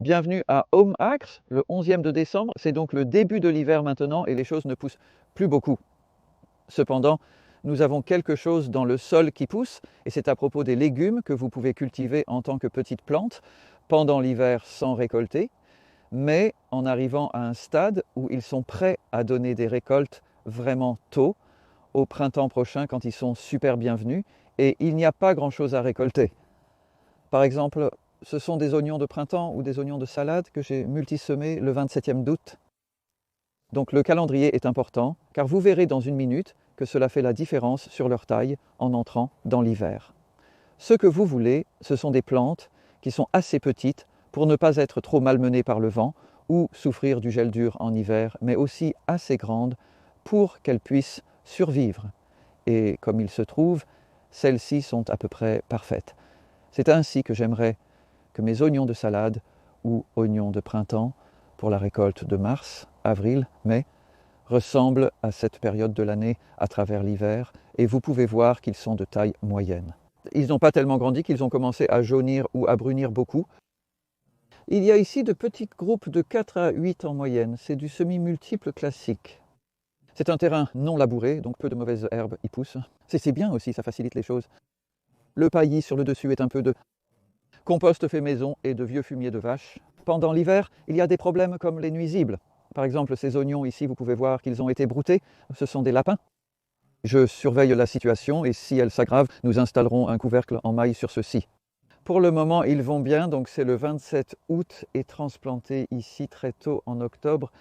Bienvenue à Home Acres, le 11e de décembre. C'est donc le début de l'hiver maintenant et les choses ne poussent plus beaucoup. Cependant, nous avons quelque chose dans le sol qui pousse et c'est à propos des légumes que vous pouvez cultiver en tant que petites plantes pendant l'hiver sans récolter, mais en arrivant à un stade où ils sont prêts à donner des récoltes vraiment tôt, au printemps prochain quand ils sont super bienvenus et il n'y a pas grand-chose à récolter. Par exemple, ce sont des oignons de printemps ou des oignons de salade que j'ai multisemés le 27e d'août. Donc le calendrier est important, car vous verrez dans une minute que cela fait la différence sur leur taille en entrant dans l'hiver. Ce que vous voulez, ce sont des plantes qui sont assez petites pour ne pas être trop malmenées par le vent ou souffrir du gel dur en hiver, mais aussi assez grandes pour qu'elles puissent survivre. Et comme il se trouve, celles-ci sont à peu près parfaites. C'est ainsi que j'aimerais que mes oignons de salade ou oignons de printemps pour la récolte de mars, avril, mai ressemblent à cette période de l'année à travers l'hiver et vous pouvez voir qu'ils sont de taille moyenne. Ils n'ont pas tellement grandi qu'ils ont commencé à jaunir ou à brunir beaucoup. Il y a ici de petits groupes de 4 à 8 en moyenne, c'est du semi-multiple classique. C'est un terrain non labouré, donc peu de mauvaises herbes y poussent. C'est bien aussi, ça facilite les choses. Le paillis sur le dessus est un peu de compost fait maison et de vieux fumier de vache. Pendant l'hiver, il y a des problèmes comme les nuisibles. Par exemple, ces oignons ici, vous pouvez voir qu'ils ont été broutés. Ce sont des lapins. Je surveille la situation et si elle s'aggrave, nous installerons un couvercle en maille sur ceux-ci. Pour le moment, ils vont bien, donc c'est le 27 août et transplanté ici très tôt en octobre.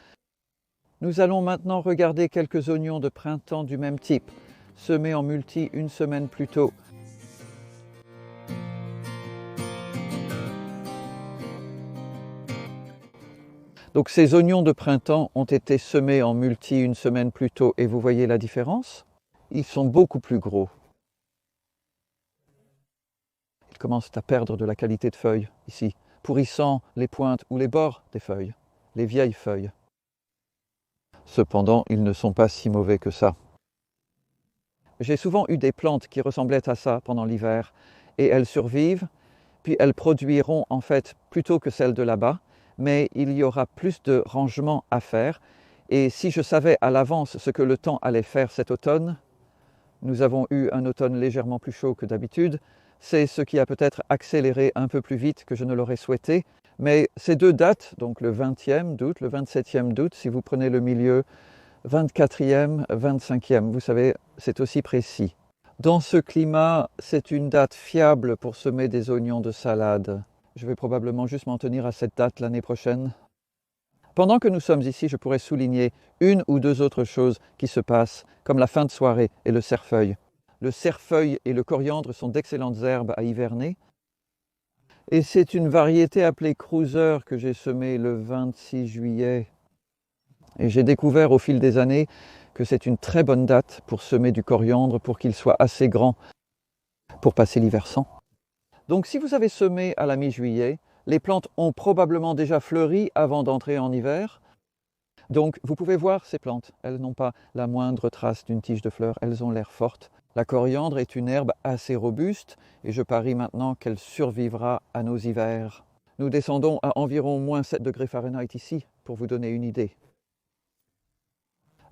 Nous allons maintenant regarder quelques oignons de printemps du même type, semés en multi une semaine plus tôt. Donc ces oignons de printemps ont été semés en multi une semaine plus tôt et vous voyez la différence? Ils sont beaucoup plus gros. Ils commencent à perdre de la qualité de feuilles ici, pourrissant les pointes ou les bords des feuilles, les vieilles feuilles. Cependant, ils ne sont pas si mauvais que ça. J'ai souvent eu des plantes qui ressemblaient à ça pendant l'hiver et elles survivent, puis elles produiront en fait plutôt que celles de là-bas, mais il y aura plus de rangement à faire. Et si je savais à l'avance ce que le temps allait faire cet automne, nous avons eu un automne légèrement plus chaud que d'habitude, c'est ce qui a peut-être accéléré un peu plus vite que je ne l'aurais souhaité. Mais ces deux dates, donc le 20e d'août, le 27e d'août, si vous prenez le milieu, 24e, 25e, vous savez, c'est aussi précis. Dans ce climat, c'est une date fiable pour semer des oignons de salade. Je vais probablement juste m'en tenir à cette date l'année prochaine. Pendant que nous sommes ici, je pourrais souligner une ou deux autres choses qui se passent, comme la fin de soirée et le cerfeuil. Le cerfeuil et le coriandre sont d'excellentes herbes à hiverner. Et c'est une variété appelée Cruiser que j'ai semée le 26 juillet. Et j'ai découvert au fil des années que c'est une très bonne date pour semer du coriandre pour qu'il soit assez grand pour passer l'hiver sans. Donc si vous avez semé à la mi-juillet, les plantes ont probablement déjà fleuri avant d'entrer en hiver. Donc vous pouvez voir ces plantes, elles n'ont pas la moindre trace d'une tige de fleurs, elles ont l'air fortes. La coriandre est une herbe assez robuste et je parie maintenant qu'elle survivra à nos hivers. Nous descendons à environ moins 7 degrés Fahrenheit ici, pour vous donner une idée.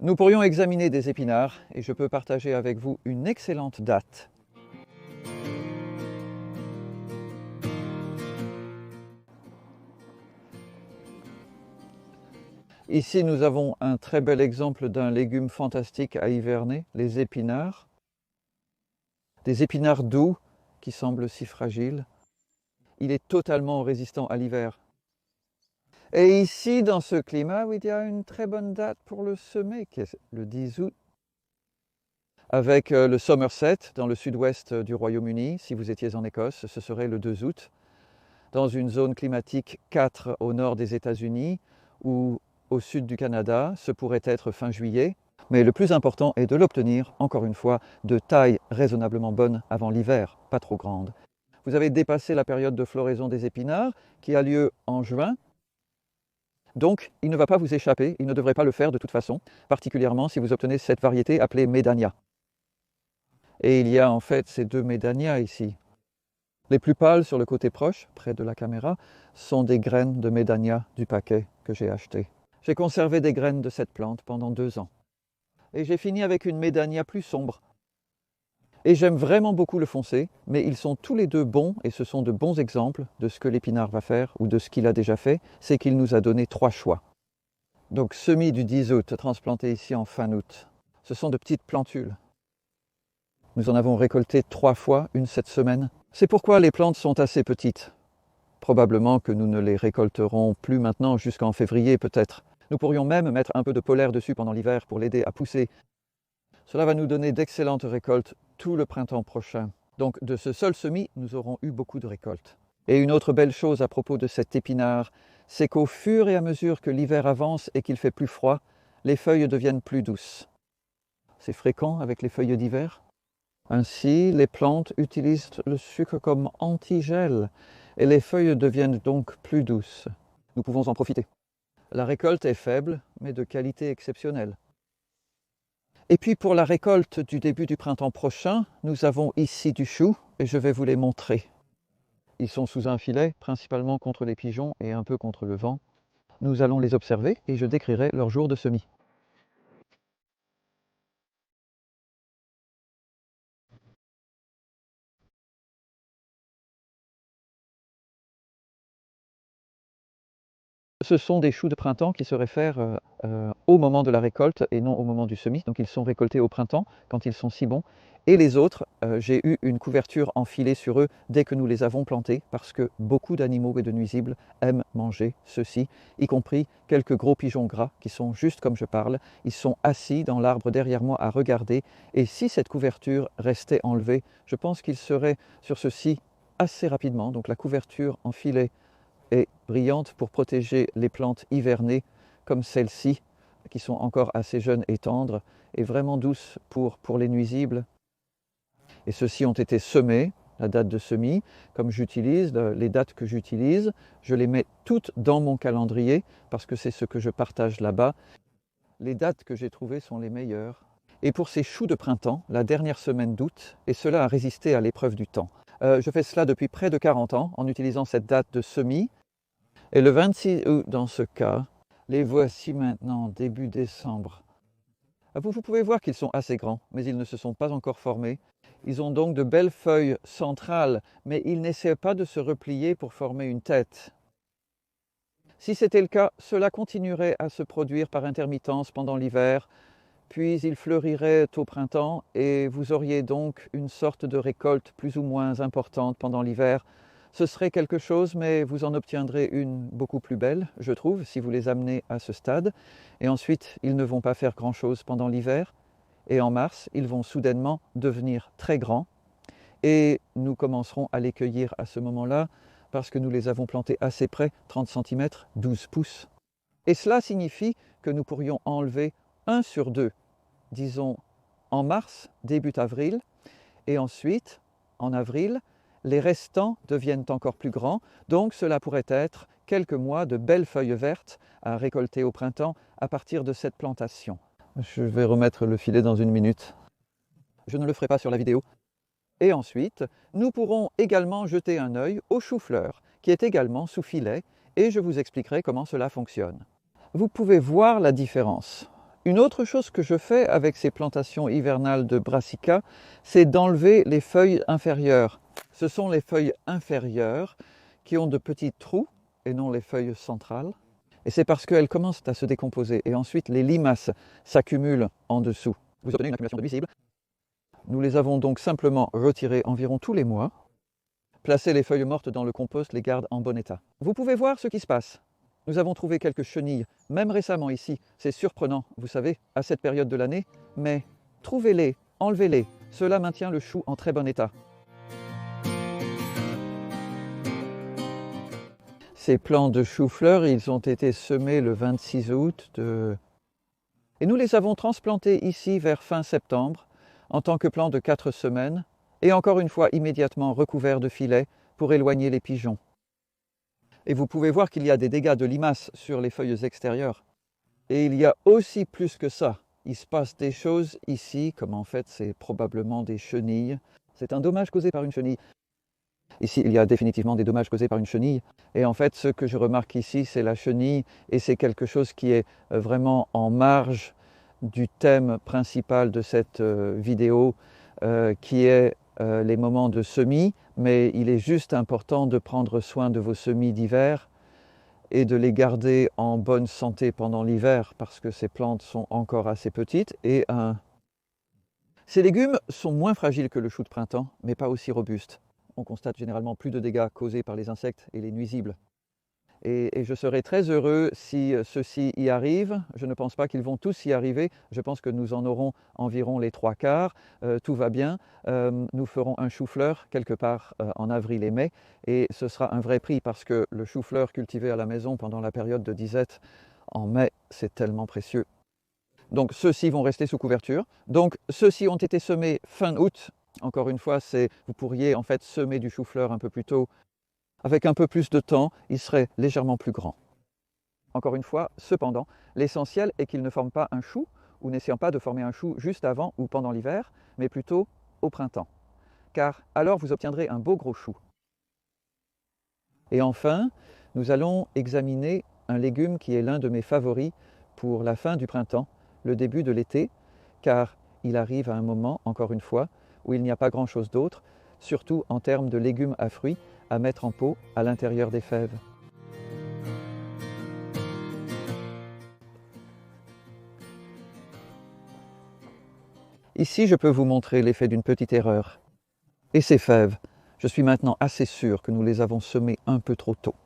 Nous pourrions examiner des épinards et je peux partager avec vous une excellente date. Ici, nous avons un très bel exemple d'un légume fantastique à hiverner, les épinards. Des épinards doux qui semblent si fragiles. Il est totalement résistant à l'hiver. Et ici, dans ce climat, il y a une très bonne date pour le semer, qui est le 10 août. Avec le Somerset, dans le sud-ouest du Royaume-Uni, si vous étiez en Écosse, ce serait le 2 août. Dans une zone climatique 4 au nord des États-Unis ou au sud du Canada, ce pourrait être fin juillet. Mais le plus important est de l'obtenir, encore une fois, de taille raisonnablement bonne avant l'hiver, pas trop grande. Vous avez dépassé la période de floraison des épinards, qui a lieu en juin. Donc, il ne va pas vous échapper, il ne devrait pas le faire de toute façon, particulièrement si vous obtenez cette variété appelée Médania. Et il y a en fait ces deux Médania ici. Les plus pâles sur le côté proche, près de la caméra, sont des graines de Médania du paquet que j'ai acheté. J'ai conservé des graines de cette plante pendant 2 ans. Et j'ai fini avec une Médania plus sombre. Et j'aime vraiment beaucoup le foncé, mais ils sont tous les deux bons, et ce sont de bons exemples de ce que l'épinard va faire, ou de ce qu'il a déjà fait, c'est qu'il nous a donné 3 choix. Donc semis du 10 août, transplanté ici en fin août. Ce sont de petites plantules. Nous en avons récolté 3 fois, une cette semaine. C'est pourquoi les plantes sont assez petites. Probablement que nous ne les récolterons plus maintenant jusqu'en février peut-être. Nous pourrions même mettre un peu de polaire dessus pendant l'hiver pour l'aider à pousser. Cela va nous donner d'excellentes récoltes tout le printemps prochain. Donc de ce seul semis, nous aurons eu beaucoup de récoltes. Et une autre belle chose à propos de cet épinard, c'est qu'au fur et à mesure que l'hiver avance et qu'il fait plus froid, les feuilles deviennent plus douces. C'est fréquent avec les feuilles d'hiver. Ainsi, les plantes utilisent le sucre comme antigel et les feuilles deviennent donc plus douces. Nous pouvons en profiter. La récolte est faible, mais de qualité exceptionnelle. Et puis pour la récolte du début du printemps prochain, nous avons ici du chou et je vais vous les montrer. Ils sont sous un filet, principalement contre les pigeons et un peu contre le vent. Nous allons les observer et je décrirai leur jour de semis. Ce sont des choux de printemps qui se réfèrent au moment de la récolte et non au moment du semis. Donc ils sont récoltés au printemps quand ils sont si bons. Et les autres, j'ai eu une couverture enfilée sur eux dès que nous les avons plantés parce que beaucoup d'animaux et de nuisibles aiment manger ceux-ci, y compris quelques gros pigeons gras qui sont juste comme je parle. Ils sont assis dans l'arbre derrière moi à regarder et si cette couverture restait enlevée, je pense qu'ils seraient sur ceci assez rapidement. Donc la couverture enfilée est brillante pour protéger les plantes hivernées comme celles-ci, qui sont encore assez jeunes et tendres, et vraiment douces pour les nuisibles. Et ceux-ci ont été semés, la date de semis, comme j'utilise, les dates que j'utilise, je les mets toutes dans mon calendrier, parce que c'est ce que je partage là-bas. Les dates que j'ai trouvées sont les meilleures. Et pour ces choux de printemps, la dernière semaine d'août, et cela a résisté à l'épreuve du temps. Je fais cela depuis près de 40 ans en utilisant cette date de semis. Et le 26 août, dans ce cas, les voici maintenant début décembre. Vous pouvez voir qu'ils sont assez grands, mais ils ne se sont pas encore formés. Ils ont donc de belles feuilles centrales, mais ils n'essaient pas de se replier pour former une tête. Si c'était le cas, cela continuerait à se produire par intermittence pendant l'hiver, puis ils fleuriraient au printemps et vous auriez donc une sorte de récolte plus ou moins importante pendant l'hiver. Ce serait quelque chose, mais vous en obtiendrez une beaucoup plus belle, je trouve, si vous les amenez à ce stade. Et ensuite, ils ne vont pas faire grand-chose pendant l'hiver. Et en mars, ils vont soudainement devenir très grands. Et nous commencerons à les cueillir à ce moment-là, parce que nous les avons plantés assez près, 30 cm, 12 pouces. Et cela signifie que nous pourrions enlever 1 sur 2, disons en mars, début avril, et ensuite, en avril, les restants deviennent encore plus grands, donc cela pourrait être quelques mois de belles feuilles vertes à récolter au printemps à partir de cette plantation. Je vais remettre le filet dans 1 minute. Je ne le ferai pas sur la vidéo. Et ensuite, nous pourrons également jeter un œil au chou-fleur, qui est également sous filet, et je vous expliquerai comment cela fonctionne. Vous pouvez voir la différence. Une autre chose que je fais avec ces plantations hivernales de brassica, c'est d'enlever les feuilles inférieures. Ce sont les feuilles inférieures qui ont de petits trous et non les feuilles centrales. Et c'est parce qu'elles commencent à se décomposer et ensuite les limaces s'accumulent en dessous. Vous obtenez une accumulation de nuisibles. Nous les avons donc simplement retirées environ tous les mois. Placer les feuilles mortes dans le compost les garde en bon état. Vous pouvez voir ce qui se passe. Nous avons trouvé quelques chenilles, même récemment ici. C'est surprenant, vous savez, à cette période de l'année, mais trouvez-les, enlevez-les. Cela maintient le chou en très bon état. Ces plants de chou-fleur, ils ont été semés le 26 août et nous les avons transplantés ici vers fin septembre en tant que plants de 4 semaines et encore une fois immédiatement recouverts de filets pour éloigner les pigeons. Et vous pouvez voir qu'il y a des dégâts de limaces sur les feuilles extérieures. Et il y a aussi plus que ça. Il se passe des choses ici, comme en fait c'est probablement des chenilles. C'est un dommage causé par une chenille. Ici, il y a définitivement des dommages causés par une chenille. Et en fait, ce que je remarque ici, c'est la chenille, et c'est quelque chose qui est vraiment en marge du thème principal de cette vidéo, qui est les moments de semis. Mais il est juste important de prendre soin de vos semis d'hiver et de les garder en bonne santé pendant l'hiver, parce que ces plantes sont encore assez petites. Ces légumes sont moins fragiles que le chou de printemps, mais pas aussi robustes. On constate généralement plus de dégâts causés par les insectes et les nuisibles. Et je serais très heureux si ceux-ci y arrivent. Je ne pense pas qu'ils vont tous y arriver. Je pense que nous en aurons environ les 3/4. Tout va bien. Nous ferons un chou-fleur quelque part en avril et mai. Et ce sera un vrai prix, parce que le chou-fleur cultivé à la maison pendant la période de disette en mai, c'est tellement précieux. Donc ceux-ci vont rester sous couverture. Donc ceux-ci ont été semés fin août. Encore une fois, vous pourriez en fait semer du chou-fleur un peu plus tôt. Avec un peu plus de temps, il serait légèrement plus grand. Encore une fois, cependant, l'essentiel est qu'il ne forme pas un chou, ou n'essayant pas de former un chou juste avant ou pendant l'hiver, mais plutôt au printemps. Car alors vous obtiendrez un beau gros chou. Et enfin, nous allons examiner un légume qui est l'un de mes favoris pour la fin du printemps, le début de l'été, car il arrive à un moment, encore une fois, où il n'y a pas grand-chose d'autre, surtout en termes de légumes à fruits, à mettre en pot à l'intérieur des fèves. Ici, je peux vous montrer l'effet d'une petite erreur. Et ces fèves, je suis maintenant assez sûr que nous les avons semées un peu trop tôt.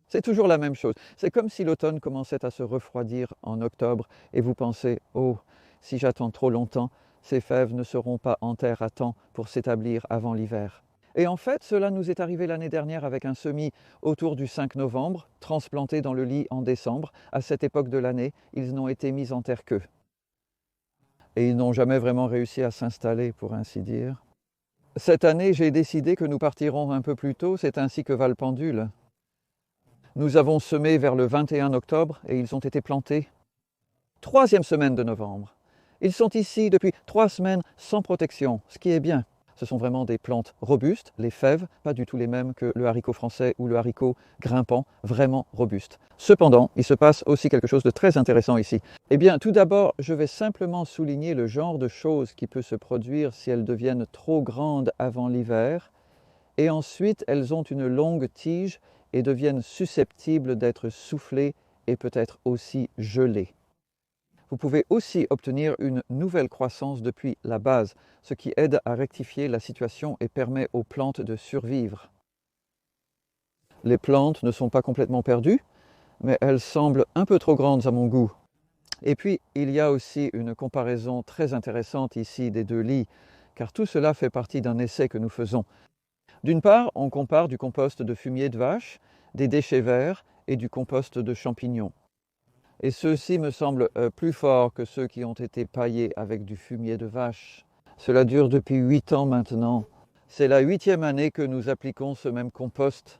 C'est toujours la même chose. C'est comme si l'automne commençait à se refroidir en octobre et vous pensez « Oh, si j'attends trop longtemps, ces fèves ne seront pas en terre à temps pour s'établir avant l'hiver. » Et en fait, cela nous est arrivé l'année dernière avec un semis autour du 5 novembre, transplanté dans le lit en décembre. À cette époque de l'année, ils n'ont été mis en terre qu'eux. Et ils n'ont jamais vraiment réussi à s'installer, pour ainsi dire. Cette année, j'ai décidé que nous partirons un peu plus tôt, c'est ainsi que va le pendule. Nous avons semé vers le 21 octobre et ils ont été plantés 3e semaine de novembre. Ils sont ici depuis 3 semaines sans protection, ce qui est bien. Ce sont vraiment des plantes robustes, les fèves, pas du tout les mêmes que le haricot français ou le haricot grimpant, vraiment robustes. Cependant, il se passe aussi quelque chose de très intéressant ici. Eh bien, tout d'abord, je vais simplement souligner le genre de choses qui peut se produire si elles deviennent trop grandes avant l'hiver, et ensuite elles ont une longue tige et deviennent susceptibles d'être soufflées et peut-être aussi gelées. Vous pouvez aussi obtenir une nouvelle croissance depuis la base, ce qui aide à rectifier la situation et permet aux plantes de survivre. Les plantes ne sont pas complètement perdues, mais elles semblent un peu trop grandes à mon goût. Et puis, il y a aussi une comparaison très intéressante ici des deux lits, car tout cela fait partie d'un essai que nous faisons. D'une part, on compare du compost de fumier de vache, des déchets verts et du compost de champignons. Et ceux-ci me semblent plus forts que ceux qui ont été paillés avec du fumier de vache. Cela dure depuis 8 ans maintenant. C'est la 8e année que nous appliquons ce même compost.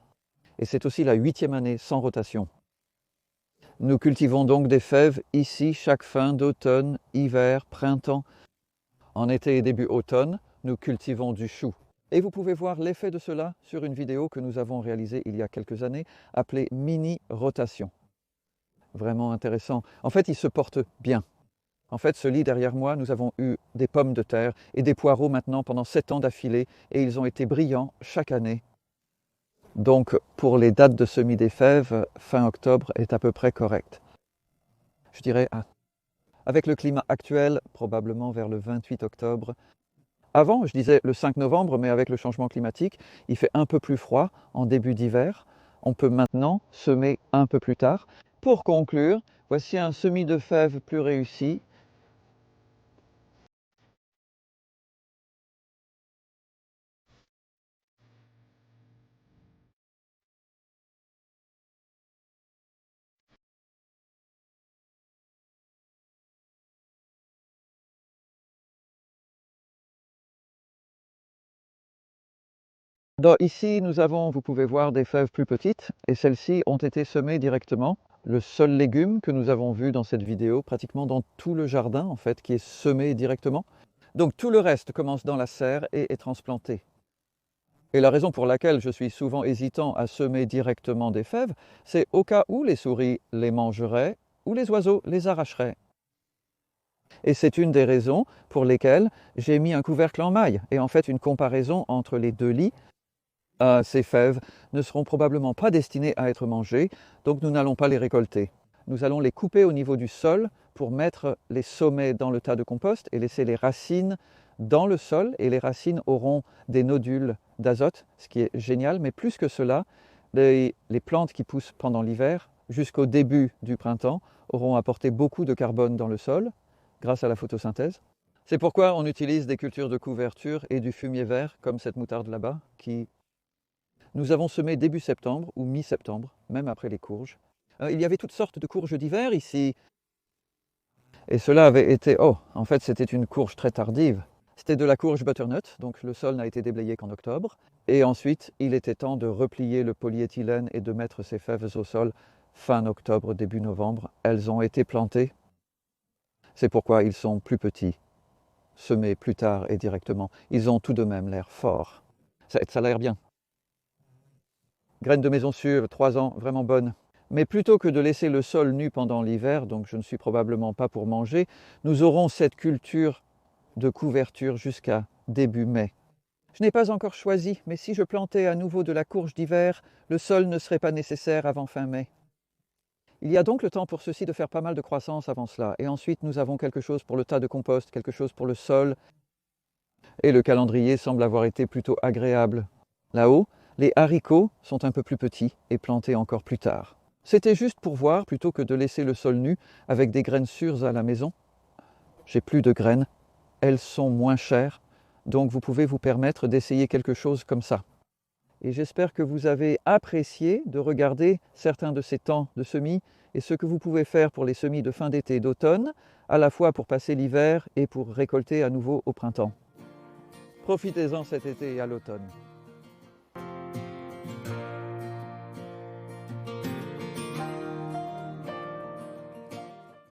Et c'est aussi la 8e année sans rotation. Nous cultivons donc des fèves ici chaque fin d'automne, hiver, printemps. En été et début automne, nous cultivons du chou. Et vous pouvez voir l'effet de cela sur une vidéo que nous avons réalisée il y a quelques années, appelée Mini Rotation. Vraiment intéressant. En fait, il se porte bien. En fait, ce lit derrière moi, nous avons eu des pommes de terre et des poireaux maintenant pendant 7 ans d'affilée, et ils ont été brillants chaque année. Donc, pour les dates de semis des fèves, fin octobre est à peu près correct. Je dirais, avec le climat actuel, probablement vers le 28 octobre. Avant, je disais le 5 novembre, mais avec le changement climatique, il fait un peu plus froid en début d'hiver. On peut maintenant semer un peu plus tard. Pour conclure, voici un semis de fèves plus réussi. Ici, vous pouvez voir des fèves plus petites, et celles-ci ont été semées directement. Le seul légume que nous avons vu dans cette vidéo, pratiquement dans tout le jardin en fait, qui est semé directement. Donc tout le reste commence dans la serre et est transplanté. Et la raison pour laquelle je suis souvent hésitant à semer directement des fèves, c'est au cas où les souris les mangeraient ou les oiseaux les arracheraient. Et c'est une des raisons pour lesquelles j'ai mis un couvercle en maille et en fait une comparaison entre les deux lits. Ces fèves ne seront probablement pas destinées à être mangées, donc nous n'allons pas les récolter. Nous allons les couper au niveau du sol pour mettre les sommets dans le tas de compost et laisser les racines dans le sol, et les racines auront des nodules d'azote, ce qui est génial, mais plus que cela, les plantes qui poussent pendant l'hiver jusqu'au début du printemps auront apporté beaucoup de carbone dans le sol grâce à la photosynthèse. C'est pourquoi on utilise des cultures de couverture et du fumier vert, comme cette moutarde là-bas, qui nous avons semé début septembre ou mi-septembre, même après les courges. Il y avait toutes sortes de courges d'hiver ici. Et cela avait été... Oh, en fait, c'était une courge très tardive. C'était de la courge butternut, donc le sol n'a été déblayé qu'en octobre. Et ensuite, il était temps de replier le polyéthylène et de mettre ces fèves au sol fin octobre, début novembre. Elles ont été plantées. C'est pourquoi ils sont plus petits, semés plus tard et directement. Ils ont tout de même l'air forts. Ça a l'air bien. Graines de maison sûre, 3 ans, vraiment bonnes. Mais plutôt que de laisser le sol nu pendant l'hiver, donc je ne suis probablement pas pour manger, nous aurons cette culture de couverture jusqu'à début mai. Je n'ai pas encore choisi, mais si je plantais à nouveau de la courge d'hiver, le sol ne serait pas nécessaire avant fin mai. Il y a donc le temps pour ceci de faire pas mal de croissance avant cela. Et ensuite, nous avons quelque chose pour le tas de compost, quelque chose pour le sol. Et le calendrier semble avoir été plutôt agréable. Là-haut, les haricots sont un peu plus petits et plantés encore plus tard. C'était juste pour voir, plutôt que de laisser le sol nu avec des graines sûres à la maison. J'ai plus de graines, elles sont moins chères, donc vous pouvez vous permettre d'essayer quelque chose comme ça. Et j'espère que vous avez apprécié de regarder certains de ces temps de semis et ce que vous pouvez faire pour les semis de fin d'été et d'automne, à la fois pour passer l'hiver et pour récolter à nouveau au printemps. Profitez-en cet été et à l'automne.